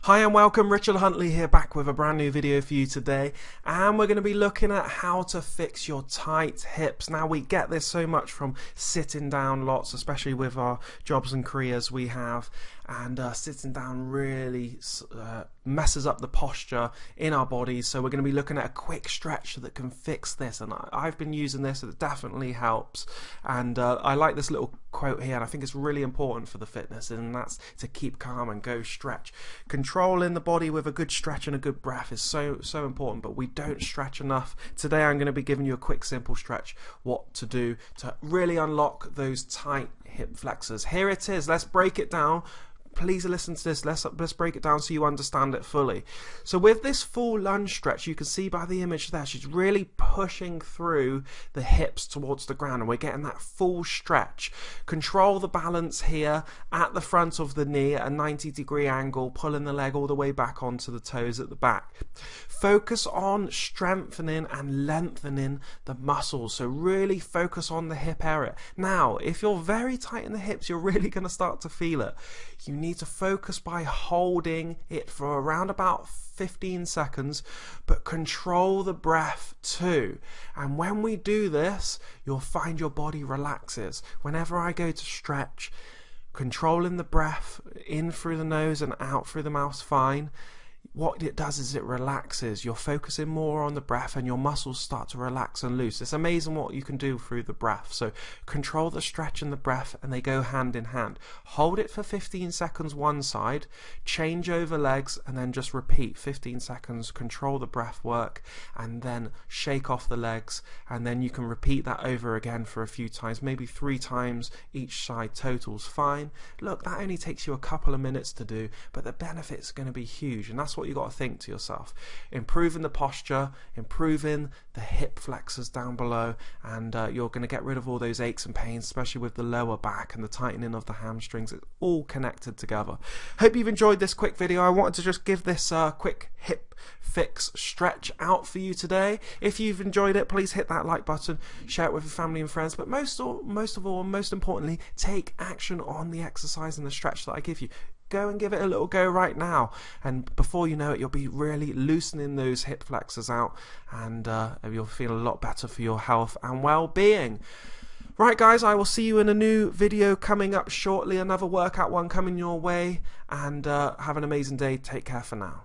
Hi and welcome, Richard Huntley here, back with a brand new video for you today, and we're going to be looking at how to fix your tight hips. Now, we get this so much from sitting down lots, especially with our jobs and careers we have, and sitting down really messes up the posture in our bodies. So we're going to be looking at a quick stretch that can fix this, and I've been using this, it definitely helps. And I like this little quote here, and I think it's really important for the fitness, and that's to keep calm and go stretch. Controlling the body with a good stretch and a good breath is so important, but we don't stretch enough. Today I'm going to be giving you a quick simple stretch, what to do to really unlock those tight hip flexors. Here it is, let's break it down. Please listen to this. Let's break it down so you understand it fully. So with this full lunge stretch, you can see by the image there, she's really pushing through the hips towards the ground, and we're getting that full stretch. Control the balance here at the front of the knee at a 90-degree angle, pulling the leg all the way back onto the toes at the back. Focus on strengthening and lengthening the muscles, so really focus on the hip area. Now, if you're very tight in the hips, you're really going to start to feel it. You need to focus by holding it for around about 15 seconds, but control the breath too. And when we do this, you'll find your body relaxes. Whenever I go to stretch, controlling the breath in through the nose and out through the mouth, fine. What it does is it relaxes. You're focusing more on the breath and your muscles start to relax and loose. It's amazing what you can do through the breath. So control the stretch and the breath, and they go hand in hand. Hold it for 15 seconds one side, change over legs, and then just repeat 15 seconds. Control the breath work, and then shake off the legs, and then you can repeat that over again for a few times, maybe 3 times each side. Total's fine. Look, that only takes you a couple of minutes to do, but the benefits are going to be huge, and that's what you got to think to yourself. Improving the posture, improving the hip flexors down below, and you're going to get rid of all those aches and pains, especially with the lower back and the tightening of the hamstrings. It's all connected together. Hope you've enjoyed this quick video. I wanted to just give this quick hip fix stretch out for you today. If you've enjoyed it, please hit that like button, share it with your family and friends, but most of all, most importantly, take action on the exercise and the stretch that I give you. Go and give it a little go right now, and before you know it, you'll be really loosening those hip flexors out, and you'll feel a lot better for your health and well-being. Right guys, I will see you in a new video coming up shortly, another workout one coming your way, and have an amazing day. Take care for now.